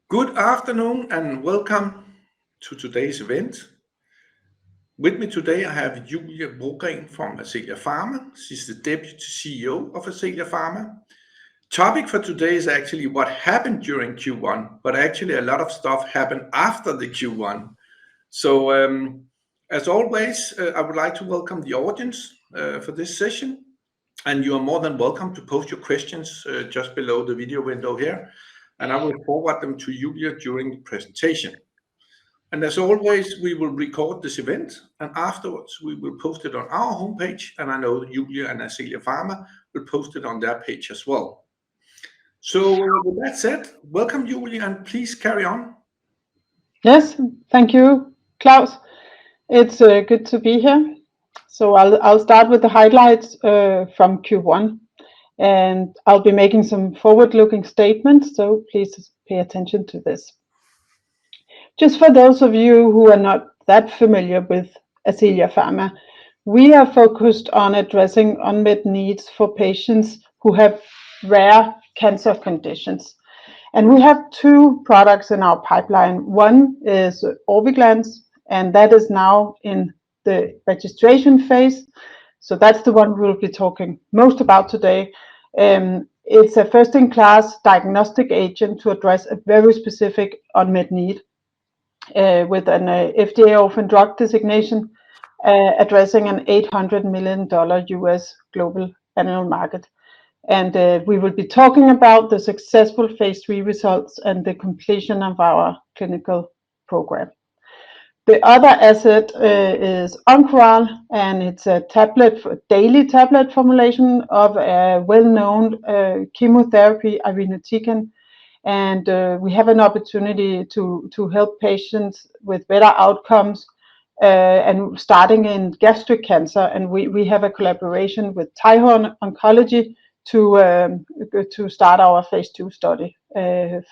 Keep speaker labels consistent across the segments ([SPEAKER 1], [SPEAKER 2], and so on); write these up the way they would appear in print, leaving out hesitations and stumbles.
[SPEAKER 1] Good afternoon and welcome to today's event. With me today I have Julia Brogren from Ascelia Pharma. She's the Deputy CEO of Ascelia Pharma. Topic for today is actually what happened during Q1, but actually a lot of stuff happened after the Q1. So as always, I would like to welcome the audience for this session. And you are more than welcome to post your questions just below the video window here. And I will forward them to Julia during the presentation. And as always, we will record this event, and afterwards we will post it on our homepage, and I know Julia and Ascelia Pharma will post it on their page as well. So with that said, welcome Julia, and please carry on.
[SPEAKER 2] Yes, thank you, Klaus. It's good to be here. So I'll start with the highlights from Q1, and I'll be making some forward-looking statements, so please pay attention to this. Just for those of you who are not that familiar with Ascelia Pharma, we are focused on addressing unmet needs for patients who have rare cancer conditions. And we have two products in our pipeline. One is Orviglance, and that is now in the registration phase. So that's the one we'll be talking most about today. It's a first-in-class diagnostic agent to address a very specific unmet need with an FDA orphan drug designation, addressing an $800 million US global annual market. And we will be talking about the successful phase 3 results and the completion of our clinical program. The other asset is Oncoral, and it's a daily tablet formulation of a well-known chemotherapy, irinotecan. And we have an opportunity to help patients with better outcomes and starting in gastric cancer. And we have a collaboration with Taiwan Oncology to start our phase 2 study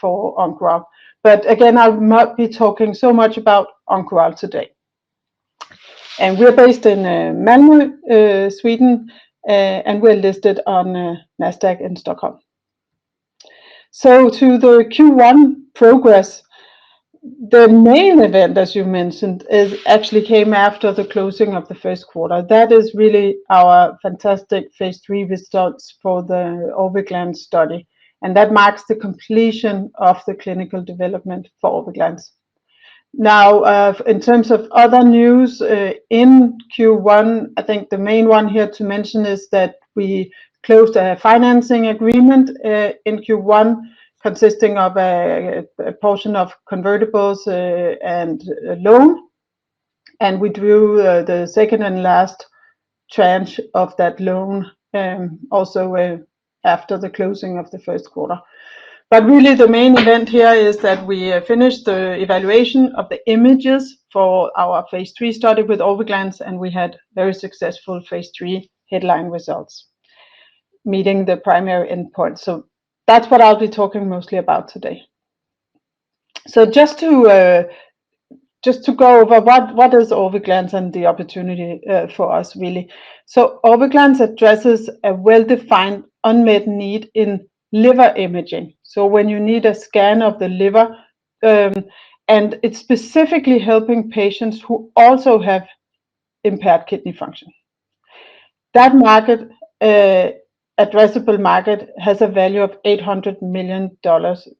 [SPEAKER 2] for Oncoral. But again, I'll not be talking so much about Oncoral today. And we're based in Malmö, Sweden, and we're listed on Nasdaq in Stockholm. So to the Q1 progress, the main event, as you mentioned, actually came after the closing of the first quarter. That is really our fantastic phase 3 results for the Orviglance study. And that marks the completion of the clinical development for Orviglance. Now, in terms of other news in Q1, I think the main one here to mention is that we closed a financing agreement in Q1, consisting of a portion of convertibles and a loan. And we drew the second and last tranche of that loan also after the closing of the first quarter. But really the main event here is that we finished the evaluation of the images for our phase 3 study with Orviglance, and we had very successful phase 3 headline results, meeting the primary endpoint. So that's what I'll be talking mostly about today. So just to go over what is Orviglance and the opportunity for us really. So Orviglance addresses a well-defined unmet need in liver imaging. So when you need a scan of the liver, and it's specifically helping patients who also have impaired kidney function. That market, addressable market, has a value of $800 million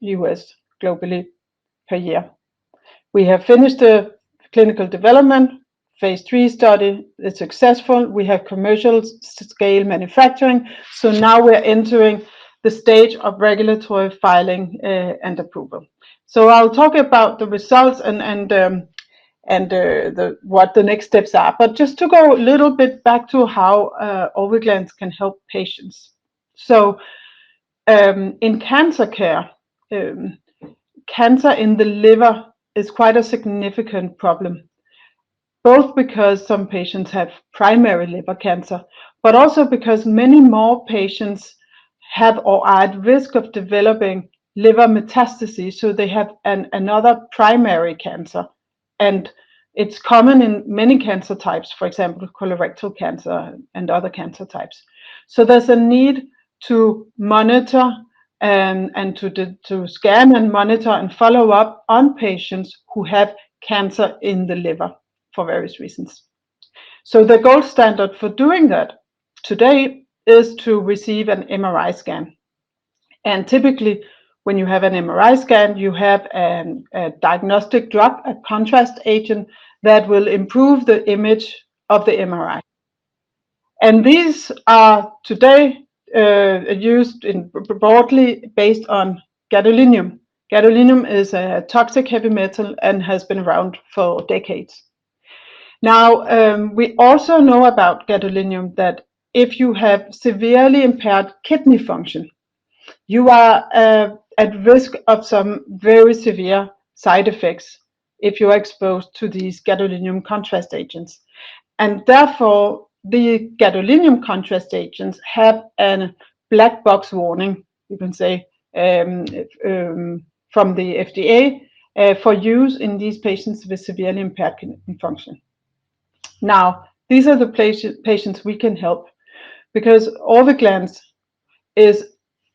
[SPEAKER 2] US globally per year. We have finished the clinical development, phase 3 study is successful. We have commercial scale manufacturing. So now we're entering the stage of regulatory filing and approval. So I'll talk about the results and what the next steps are. But just to go a little bit back to how Orviglance can help patients. So in cancer care, cancer in the liver is quite a significant problem, both because some patients have primary liver cancer, but also because many more patients have or are at risk of developing liver metastases, so they have another primary cancer. And it's common in many cancer types, for example, colorectal cancer and other cancer types. So there's a need to monitor and to scan and monitor and follow up on patients who have cancer in the liver for various reasons. So the gold standard for doing that today is to receive an MRI scan. And typically, when you have an MRI scan, you have a diagnostic drug, a contrast agent that will improve the image of the MRI. And these are today used broadly based on gadolinium. Gadolinium is a toxic heavy metal and has been around for decades. Now, we also know about gadolinium that if you have severely impaired kidney function, you are at risk of some very severe side effects if you are exposed to these gadolinium contrast agents. And therefore, the gadolinium contrast agents have a black box warning, you can say, from the FDA for use in these patients with severely impaired kidney function. Now, these are the patients we can help, because Orviglance is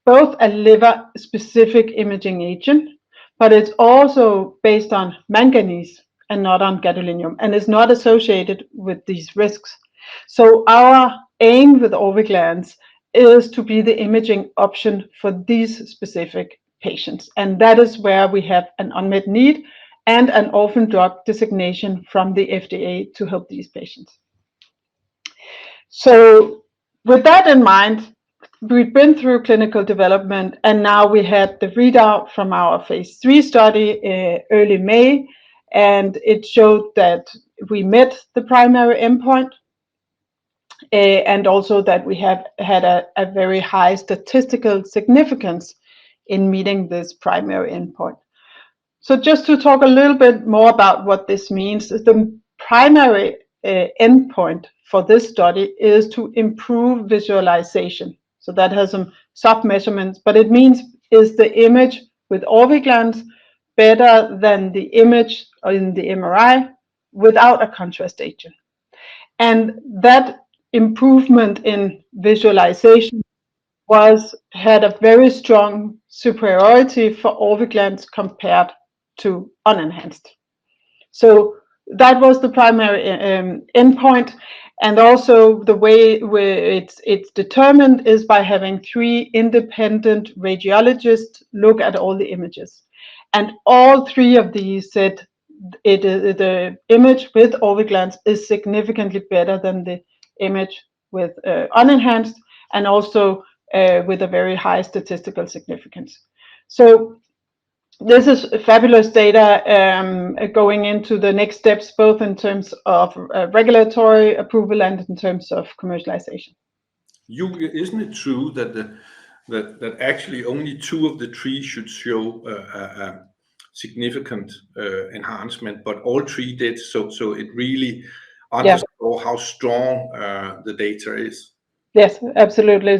[SPEAKER 2] both a liver-specific imaging agent, but it's also based on manganese and not on gadolinium, and is not associated with these risks. So our aim with Orviglance is to be the imaging option for these specific patients, and that is where we have an unmet need and an orphan drug designation from the FDA to help these patients. So with that in mind, we've been through clinical development, and now we had the readout from our phase 3 study early May, and it showed that we met the primary endpoint, and also that we have had a very high statistical significance in meeting this primary endpoint. So just to talk a little bit more about what this means, the primary endpoint for this study is to improve visualization. So that has some sub-measurements, but it means, is the image with Orviglance better than the image in the MRI without a contrast agent? And that improvement in visualization had a very strong superiority for Orviglance compared to unenhanced. So that was the primary endpoint, and also the way it's determined is by having 3 independent radiologists look at all the images, and all 3 of these said the image with Orviglance is significantly better than the image with unenhanced, and also with a very high statistical significance. So this is fabulous data going into the next steps, both in terms of regulatory approval and in terms of commercialization.
[SPEAKER 1] Julia, isn't it true that that actually only 2 of the 3 should show a significant enhancement, but all 3 did? So it really underscores how strong the data is.
[SPEAKER 2] Yes, absolutely.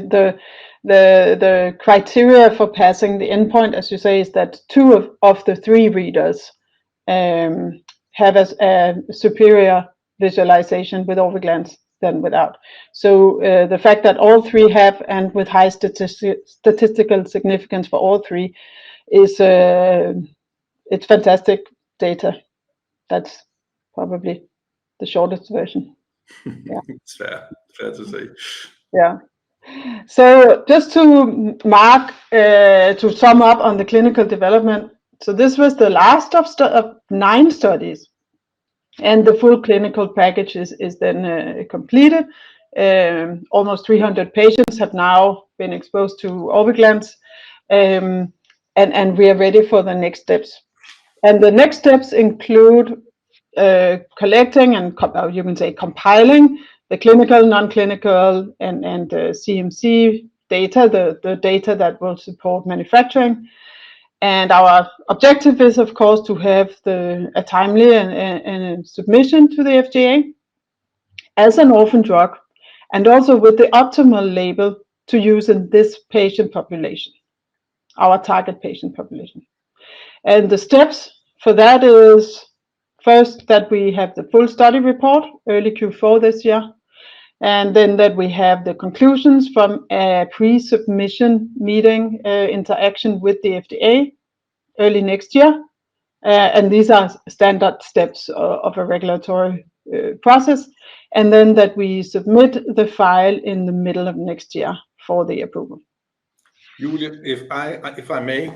[SPEAKER 2] The criteria for passing the endpoint, as you say, is that 2 of the 3 readers have a superior visualization with Orviglance than without. So the fact that all 3 have, and with high statistical significance for all 3, is it's fantastic data. That's probably the shortest version.
[SPEAKER 1] Yeah. It's fair to say.
[SPEAKER 2] Yeah. So just to mark, to sum up on the clinical development, so this was the last of 9 studies, and the full clinical package is then completed. Almost 300 patients have now been exposed to Orviglance, and we are ready for the next steps. And the next steps include collecting and you can say compiling the clinical, non-clinical, and CMC data, the data that will support manufacturing. And our objective is, of course, to have a timely and submission to the FDA as an orphan drug, and also with the optimal label to use in this patient population, our target patient population. And the steps for that is, first, that we have the full study report early Q4 this year. And then that we have the conclusions from a pre-submission meeting interaction with the FDA early next year. And these are standard steps of a regulatory process. And then that we submit the file in the middle of next year for the approval.
[SPEAKER 1] Julia, if I may,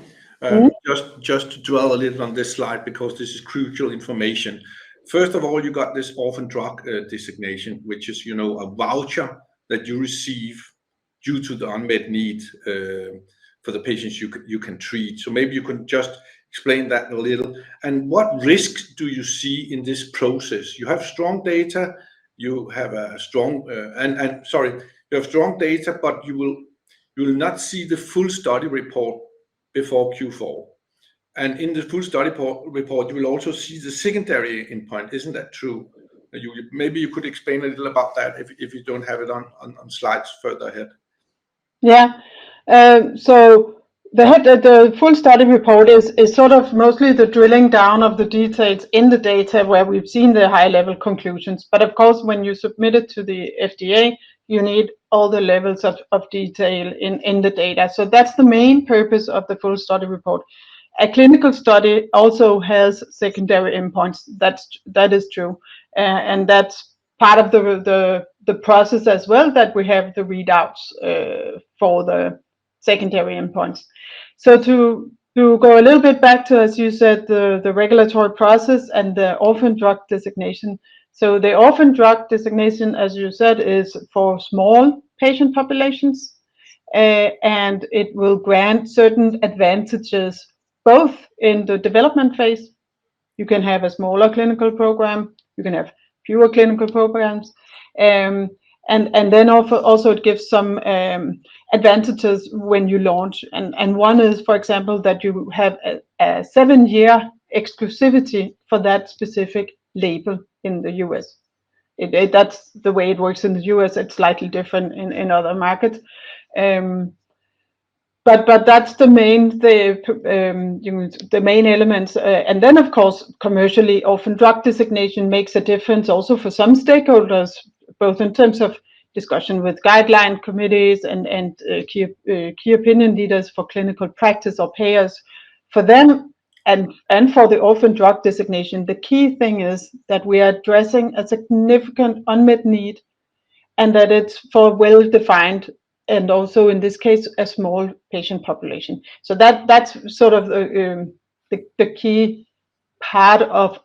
[SPEAKER 1] just to dwell a little on this slide, because this is crucial information. First of all, you got this orphan drug designation, which is, a voucher that you receive due to the unmet need for the patients you can treat. So maybe you can just explain that a little. And what risks do you see in this process? You have strong data, you have a strong you have strong data, but you will not see the full study report before Q4. And in the full study report, you will also see the secondary endpoint. Isn't that true? Maybe you could explain a little about that if you don't have it on slides further ahead.
[SPEAKER 2] Yeah. So the full study report is sort of mostly the drilling down of the details in the data where we've seen the high level conclusions. But of course, when you submit it to the FDA, you need all the levels of detail in the data. So that's the main purpose of the full study report. A clinical study also has secondary endpoints. That is true, and that's part of the process as well, that we have the readouts for the secondary endpoints. So to go a little bit back to, as you said, the regulatory process and the orphan drug designation. So the orphan drug designation, as you said, is for small patient populations, and it will grant certain advantages both in the development phase. You can have a smaller clinical program, you can have fewer clinical programs, and then also it gives some advantages when you launch. And one is, for example, that you have a 7-year exclusivity for that specific label in the US. That's the way it works in the US. It's slightly different in other markets. But that's the main elements, and then of course commercially, orphan drug designation makes a difference also for some stakeholders, both in terms of discussion with guideline committees and key opinion leaders for clinical practice or payers. For them and for the orphan drug designation, the key thing is that we are addressing a significant unmet need, and that it's for well-defined, and also in this case a small patient population. So that's sort of the key part of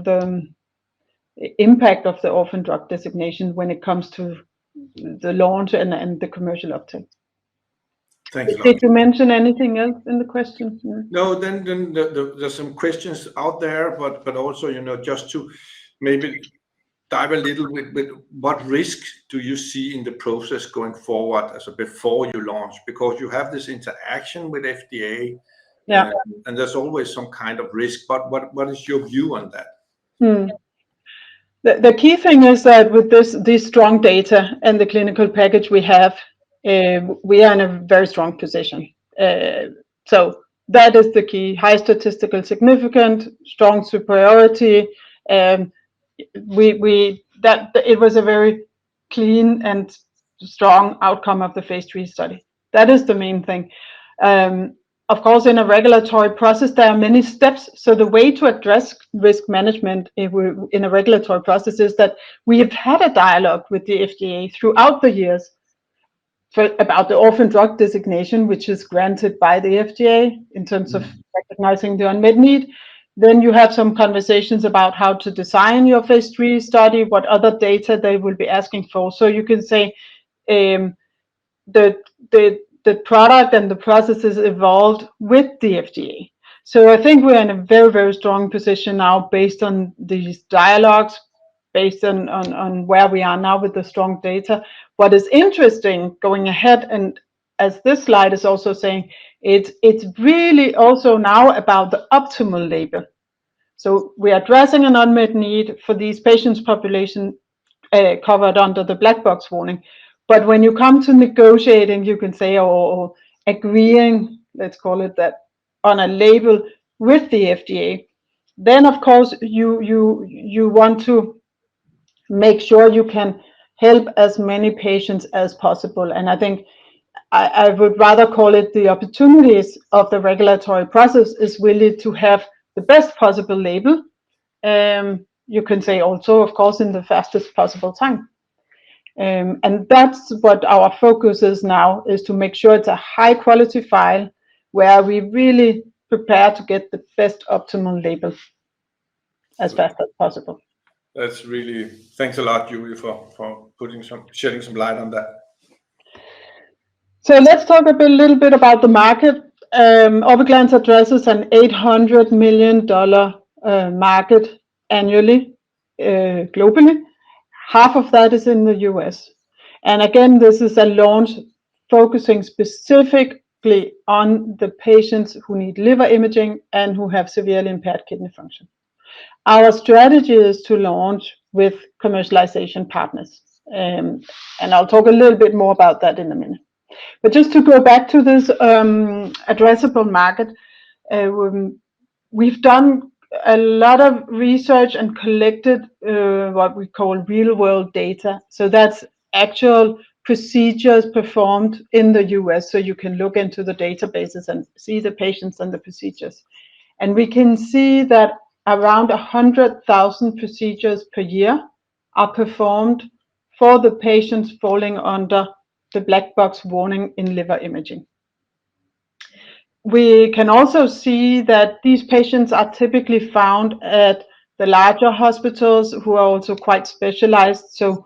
[SPEAKER 2] the impact of the orphan drug designation when it comes to the launch and the commercial uptake.
[SPEAKER 1] Thanks a lot.
[SPEAKER 2] Did you mention anything else in the question?
[SPEAKER 1] No, then there's some questions out there, but also, just to maybe dive a little with what risks do you see in the process going forward as before you launch, because you have this interaction with FDA, and there's always some kind of risk. But what is your view on that?
[SPEAKER 2] The key thing is that with this strong data and the clinical package we have, we are in a very strong position. So that is the key: high statistical significance, strong superiority. It was a very clean and strong outcome of the phase 3 study. That is the main thing. Of course, in a regulatory process, there are many steps. So the way to address risk management in a regulatory process is that we have had a dialogue with the FDA throughout the years about the orphan drug designation, which is granted by the FDA in terms of recognizing the unmet need. Then you have some conversations about how to design your phase 3 study, what other data they will be asking for. So you can say the product and the processes evolved with the FDA. So I think we're in a very, very strong position now based on these dialogues, based on where we are now with the strong data. What is interesting going ahead, and as this slide is also saying, it's really also now about the optimal label. So we are addressing an unmet need for these patients population covered under the black box warning. But when you come to negotiating, you can say, or agreeing, let's call it that, on a label with the FDA, then of course you want to make sure you can help as many patients as possible. And I think I would rather call it the opportunities of the regulatory process is really to have the best possible label. You can say also, of course, in the fastest possible time. And that's what our focus is now, is to make sure it's a high quality file where we really prepare to get the best optimal label as fast as possible.
[SPEAKER 1] That's really, thanks a lot, Julie, for shedding some light on that.
[SPEAKER 2] So let's talk a little bit about the market. Orviglance addresses an $800 million market annually, globally. Half of that is in the US. And again, this is a launch focusing specifically on the patients who need liver imaging and who have severely impaired kidney function. Our strategy is to launch with commercialization partners. And I'll talk a little bit more about that in a minute. But just to go back to this addressable market, we've done a lot of research and collected what we call real world data. So that's actual procedures performed in the US. So you can look into the databases and see the patients and the procedures. And we can see that around 100,000 procedures per year are performed for the patients falling under the black box warning in liver imaging. We can also see that these patients are typically found at the larger hospitals who are also quite specialized. So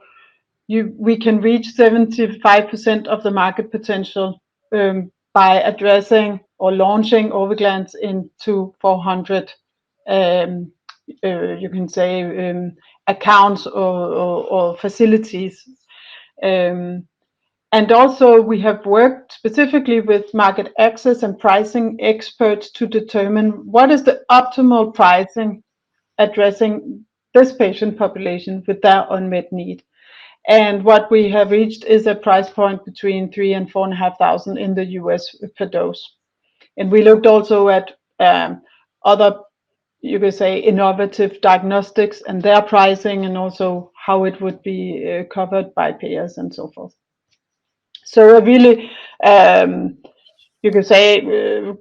[SPEAKER 2] we can reach 75% of the market potential by addressing or launching Orviglance into 400, you can say, accounts or facilities. And also we have worked specifically with market access and pricing experts to determine what is the optimal pricing addressing this patient population with their unmet need. And what we have reached is a price point between $3,000 and $4,500 in the US per dose. And we looked also at other, you could say, innovative diagnostics and their pricing, and also how it would be covered by payers and so forth. So really, you could say,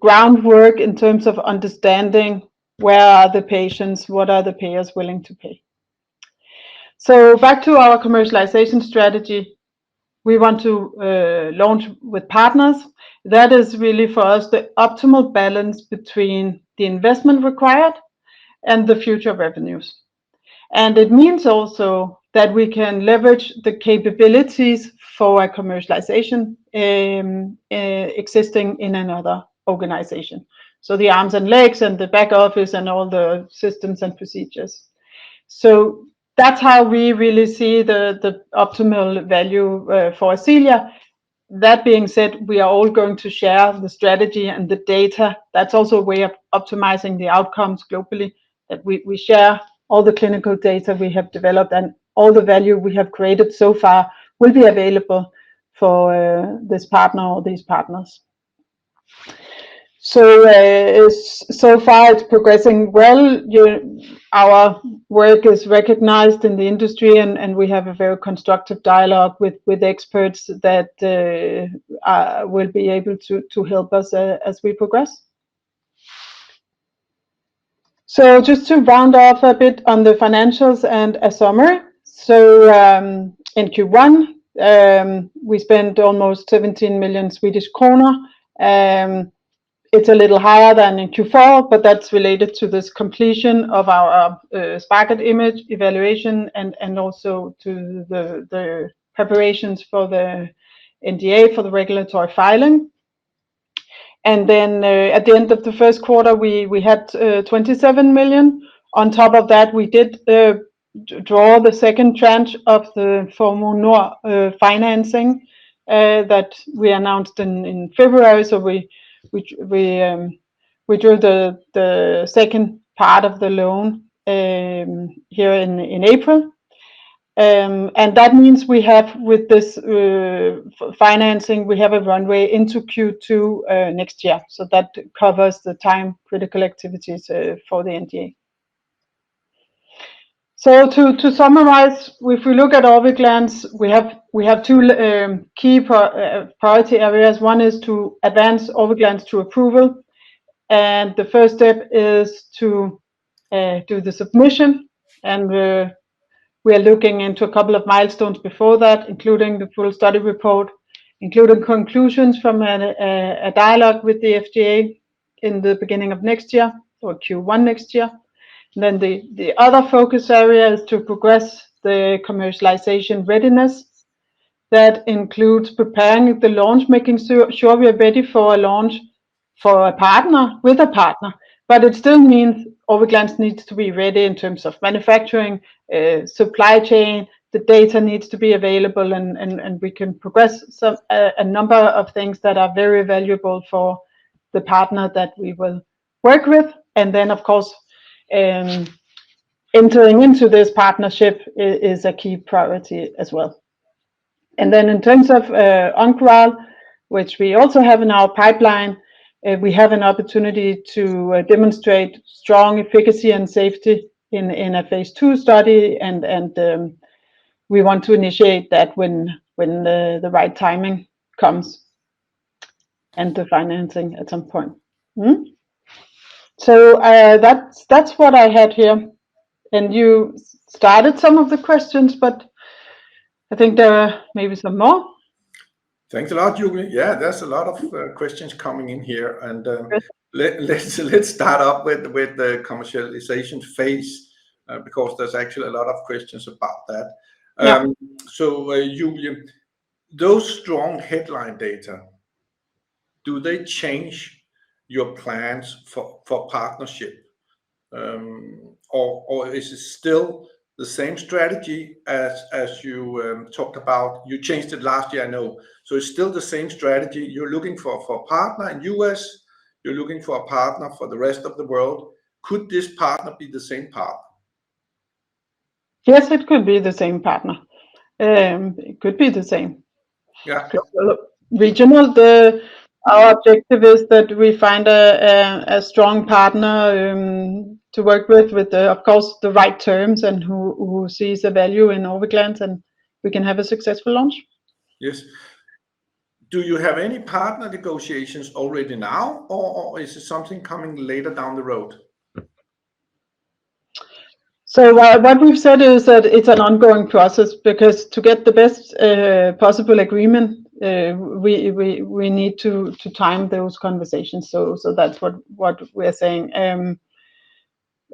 [SPEAKER 2] groundwork in terms of understanding where are the patients, what are the payers willing to pay. So back to our commercialization strategy, we want to launch with partners. That is really for us the optimal balance between the investment required and the future revenues. And it means also that we can leverage the capabilities for a commercialization existing in another organization. So the arms and legs and the back office and all the systems and procedures. So that's how we really see the optimal value for Ascelia. That being said, we are all going to share the strategy and the data. That's also a way of optimizing the outcomes globally, that we share all the clinical data we have developed, and all the value we have created so far will be available for this partner or these partners. So so far it's progressing well. Our work is recognized in the industry, and we have a very constructive dialogue with experts that will be able to help us as we progress. So just to round off a bit on the financials and a summary. So in Q1, we spent almost 17 million Swedish kronor. It's a little higher than in Q4, but that's related to this completion of our SPARKLE image evaluation and also to the preparations for the NDA for the regulatory filing. And then at the end of the first quarter, we had 27 million. On top of that, we did draw the second tranche of the Formue Nord financing that we announced in February. So we drew the second part of the loan here in April. And that means we have, with this financing, we have a runway into Q2 next year. So that covers the time critical activities for the NDA. So to summarize, if we look at Orviglance, we have two key priority areas. One is to advance Orviglance to approval, and the first step is to do the submission, and we are looking into a couple of milestones before that, including the full study report, including conclusions from a dialogue with the FDA in the beginning of next year, or Q1 next year. And then the other focus area is to progress the commercialization readiness. That includes preparing the launch, making sure we are ready for a launch for a partner, with a partner. But it still means Orviglance needs to be ready in terms of manufacturing, supply chain, the data needs to be available, and we can progress a number of things that are very valuable for the partner that we will work with. And then, of course, entering into this partnership is a key priority as well. And then in terms of Oncoral, which we also have in our pipeline, we have an opportunity to demonstrate strong efficacy and safety in a phase 2 study, and we want to initiate that when the right timing comes, and the financing at some point. So that's what I had here. And you started some of the questions, but I think there are maybe some more.
[SPEAKER 1] Thanks a lot, Julie. Yeah, there's a lot of questions coming in here, and let's start up with the commercialization phase, because there's actually a lot of questions about that. So, Julie, those strong headline data, do they change your plans for partnership, or is it still the same strategy as you talked about? You changed it last year, I know. So it's still the same strategy. You're looking for a partner in US. You're looking for a partner for the rest of the world. Could this partner be the same partner?
[SPEAKER 2] Yes, it could be the same partner. It could be the same.
[SPEAKER 1] Yeah.
[SPEAKER 2] Regional. Our objective is that we find a strong partner to work with of course, the right terms, and who sees a value in Orviglance, and we can have a successful launch.
[SPEAKER 1] Yes. Do you have any partner negotiations already now, or is it something coming later down the road?
[SPEAKER 2] So what we've said is that it's an ongoing process, because to get the best possible agreement, we need to time those conversations. So that's what we're saying.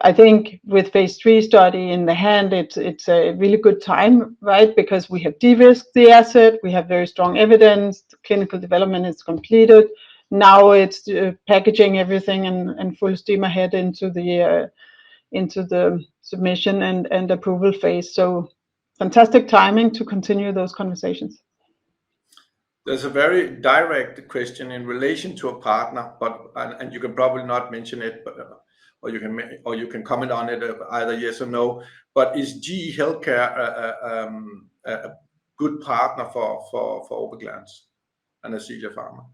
[SPEAKER 2] I think with phase 3 study in the hand, it's a really good time, right? Because we have de-risked the asset, we have very strong evidence, the clinical development is completed. Now it's packaging everything and full steam ahead into the submission and approval phase. So fantastic timing to continue those conversations.
[SPEAKER 1] There's a very direct question in relation to a partner, and you can probably not mention it, or you can comment on it either yes or no. But is GE Healthcare a good partner for Orviglance and Ascelia Pharma?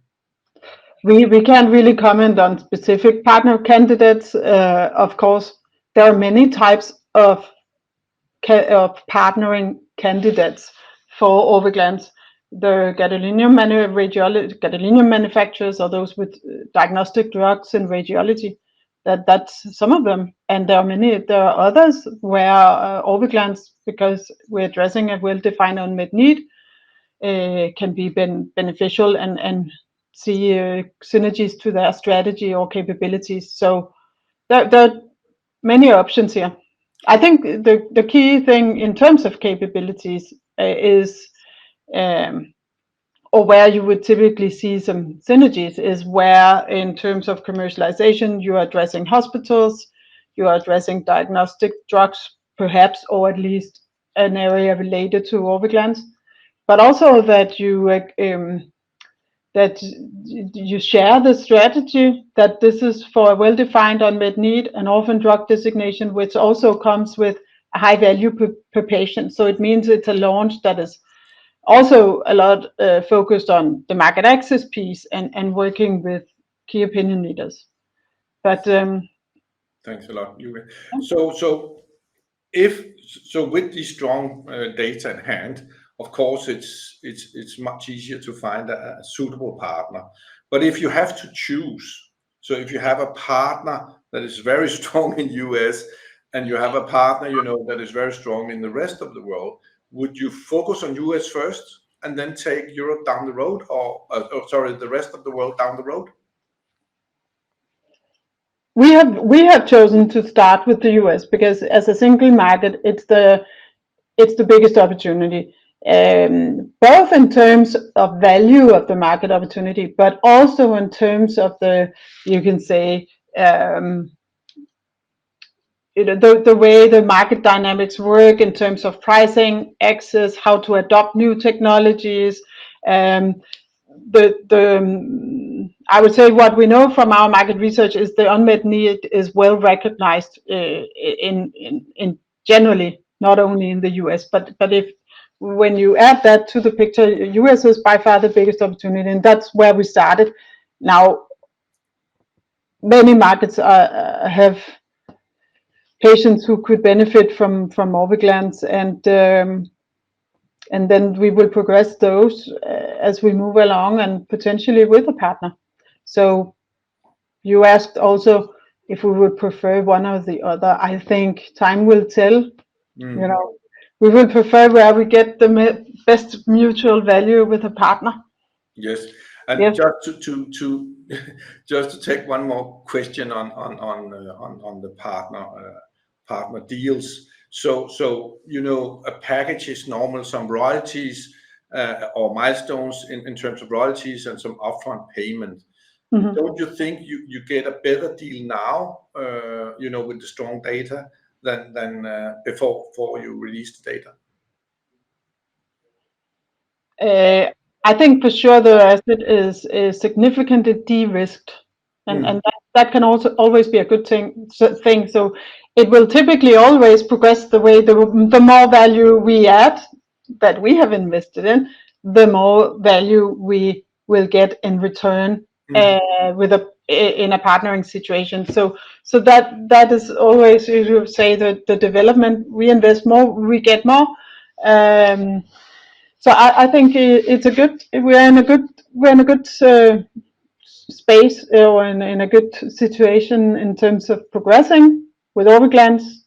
[SPEAKER 2] We can't really comment on specific partner candidates. Of course, there are many types of partnering candidates for Orviglance. The gadolinium manufacturers, or those with diagnostic drugs in radiology, that's some of them. And there are others where Orviglance, because we're addressing a well-defined unmet need, can be beneficial and see synergies to their strategy or capabilities. So there are many options here. I think the key thing in terms of capabilities is, or where you would typically see some synergies, is where in terms of commercialization, you are addressing hospitals, you are addressing diagnostic drugs, perhaps, or at least an area related to Orviglance, but also that you share the strategy, that this is for a well-defined unmet need, an orphan drug designation, which also comes with a high value per patient. So it means it's a launch that is also a lot focused on the market access piece and working with key opinion leaders. But
[SPEAKER 1] thanks a lot, Julie. So so with these strong data in hand, of course, it's much easier to find a suitable partner. But if you have to choose, so if you have a partner that is very strong in US and you have a partner, that is very strong in the rest of the world, would you focus on US first and then take Europe down the road, or the rest of the world down the road?
[SPEAKER 2] We have chosen to start with the US because as a single market, it's the biggest opportunity, both in terms of value of the market opportunity, but also in terms of the way the market dynamics work in terms of pricing, access, how to adopt new technologies. I would say what we know from our market research is the unmet need is well recognized in generally, not only in the US, but when you add that to the picture, US is by far the biggest opportunity, and that's where we started. Now, many markets have patients who could benefit from Orviglance, and then we will progress those as we move along, and potentially with a partner. So you asked also if we would prefer one or the other. I think time will tell. We will prefer where we get the best mutual value with a partner.
[SPEAKER 1] Yes, and yes. Just to take one more question on the partner deals. So a package is normal, some royalties or milestones in terms of royalties and some upfront payment. Mm-hmm. Don't you think you get a better deal now, with the strong data than before you release the data?
[SPEAKER 2] I think for sure the asset is significantly de-risked, and that can also always be a good thing. So it will typically always progress the way the more value we add that we have invested in, the more value we will get in return in a partnering situation. So that is always, you say, the development. We invest more, we get more. So I think we're in a good space, or in a good situation in terms of progressing with Orviglance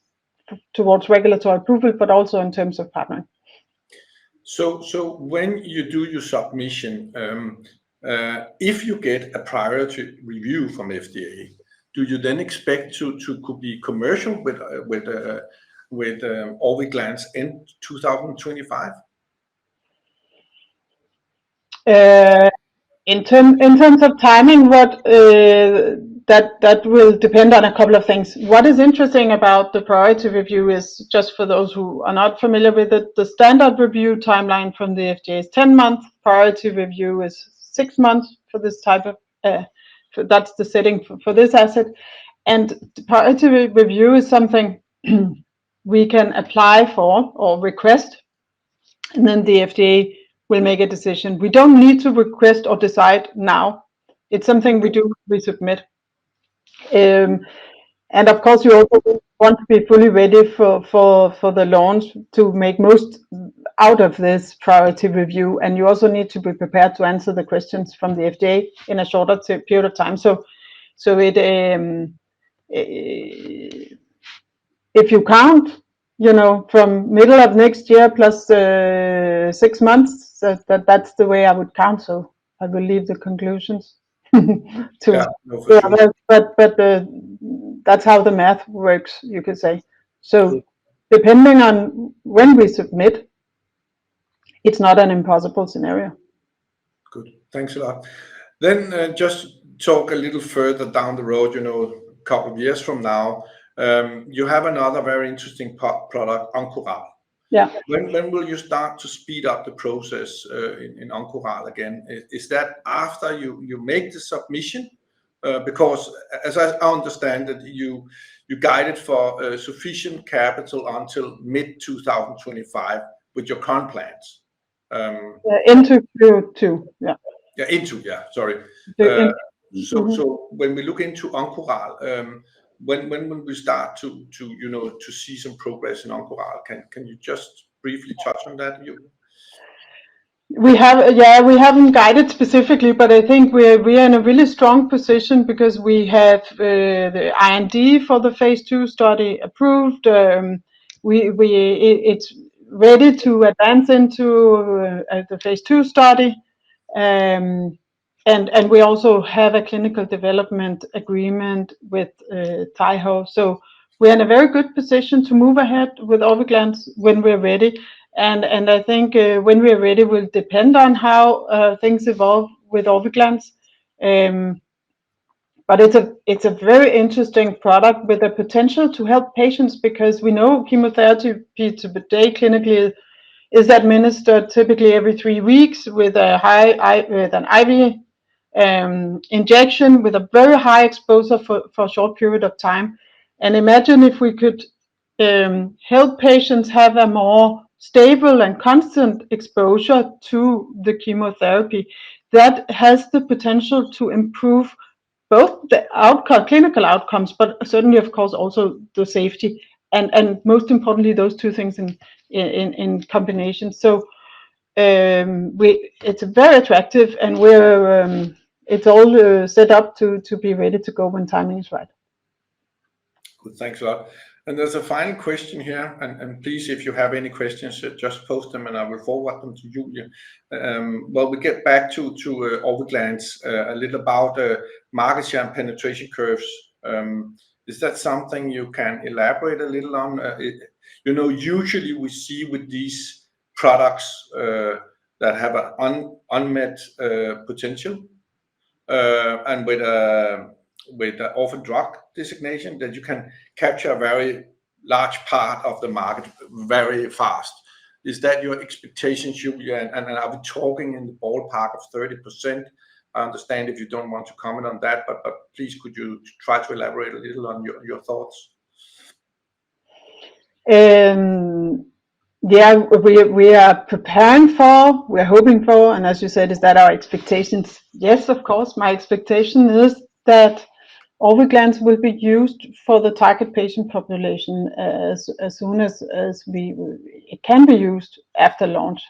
[SPEAKER 2] towards regulatory approval, but also in terms of partnering.
[SPEAKER 1] So when you do your submission, if you get a priority review from FDA, do you then expect to could be commercial with Orviglance in 2025?
[SPEAKER 2] In terms of timing, that will depend on a couple of things. What is interesting about the priority review is, just for those who are not familiar with it, the standard review timeline from the FDA is 10 months. Priority review is 6 months for this type of. That's the setting for this asset, and the priority review is something we can apply for or request, and then the FDA will make a decision. We don't need to request or decide now. It's something we do, we submit. And of course, you also want to be fully ready for the launch to make most out of this priority review. And you also need to be prepared to answer the questions from the FDA in a shorter period of time. So if you count, from middle of next year plus 6 months, that's the way I would count. So I will leave the conclusions
[SPEAKER 1] sure.
[SPEAKER 2] But that's how the math works, you could say. So depending on when we submit, it's not an impossible scenario.
[SPEAKER 1] Good, thanks a lot. Then just talk a little further down the road, a couple of years from now. You have another very interesting product, Oncoral.
[SPEAKER 2] Yeah.
[SPEAKER 1] When will you start to speed up the process in Oncoral again? Is that after you make the submission? Because as I understand it, you guided for sufficient capital until mid-2025 with your current plans.
[SPEAKER 2] Into Q2, yeah.
[SPEAKER 1] Yeah, sorry. So when we look into Oncoral, when will we start to see some progress in Oncoral? Can you just briefly touch on that, Julia?
[SPEAKER 2] We haven't guided specifically, but I think we're in a really strong position because we have the IND for the phase 2 study approved. It's ready to advance into the phase 2 study, and we also have a clinical development agreement with Taiho. So we're in a very good position to move ahead with Orviglance when we're ready. And I think when we're ready will depend on how things evolve with Orviglance. But it's a very interesting product with the potential to help patients, because we know chemotherapy today clinically is administered typically every 3 weeks with an IV injection with a very high exposure for a short period of time. And imagine if we could help patients have a more stable and constant exposure to the chemotherapy. That has the potential to improve both the clinical outcomes, but certainly, of course, also the safety, and most importantly, those two things in combination. So it's very attractive, and it's all set up to be ready to go when timing is right.
[SPEAKER 1] Good, thanks a lot. And there's a final question here, and please, if you have any questions, just post them and I will forward them to Julia. Well, we get back to Orviglance, a little about market share and penetration curves. Is that something you can elaborate a little on? Usually we see with these products that have an unmet potential, and with the orphan drug designation, that you can capture a very large part of the market very fast. Is that your expectation, Julia? And are we talking in the ballpark of 30%? I understand if you don't want to comment on that, but please, could you try to elaborate a little on your thoughts?
[SPEAKER 2] Yeah, we are preparing for, we're hoping for, and as you said, is that our expectations? Yes, of course. My expectation is that Orviglance will be used for the target patient population as soon as it can be used after launch.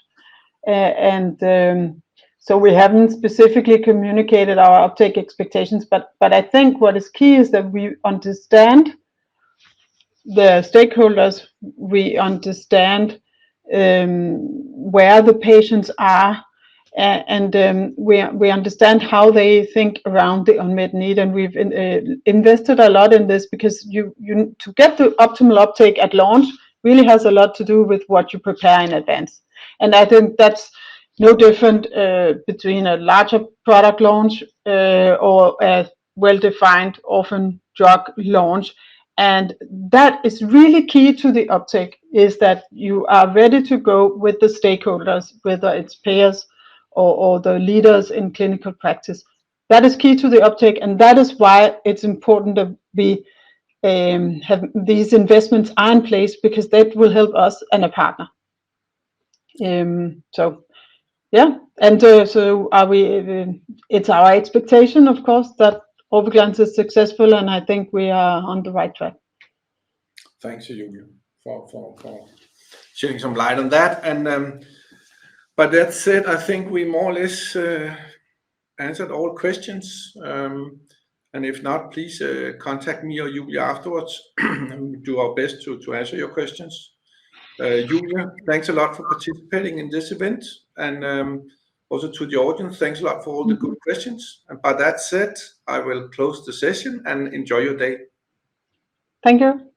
[SPEAKER 2] So we haven't specifically communicated our uptake expectations, but I think what is key is that we understand the stakeholders, we understand where the patients are, and we understand how they think around the unmet need, and we've invested a lot in this, because you to get the optimal uptake at launch really has a lot to do with what you prepare in advance. And I think that's no different between a larger product launch or a well-defined orphan drug launch. And that is really key to the uptake, is that you are ready to go with the stakeholders, whether it's payers or the leaders in clinical practice. That is key to the uptake, and that is why it's important that we have these investments are in place, because that will help us and a partner. So yeah, and so are we. It's our expectation, of course, that Orviglance is successful, and I think we are on the right track.
[SPEAKER 1] Thanks, Julia, for shedding some light on that. And but that said, I think we more or less answered all questions. And if not, please contact me or Julia afterwards. And we'll do our best to answer your questions. Julia, thanks a lot for participating in this event, and also to the audience, thanks a lot for all the good questions. And by that said, I will close the session and enjoy your day.
[SPEAKER 2] Thank you.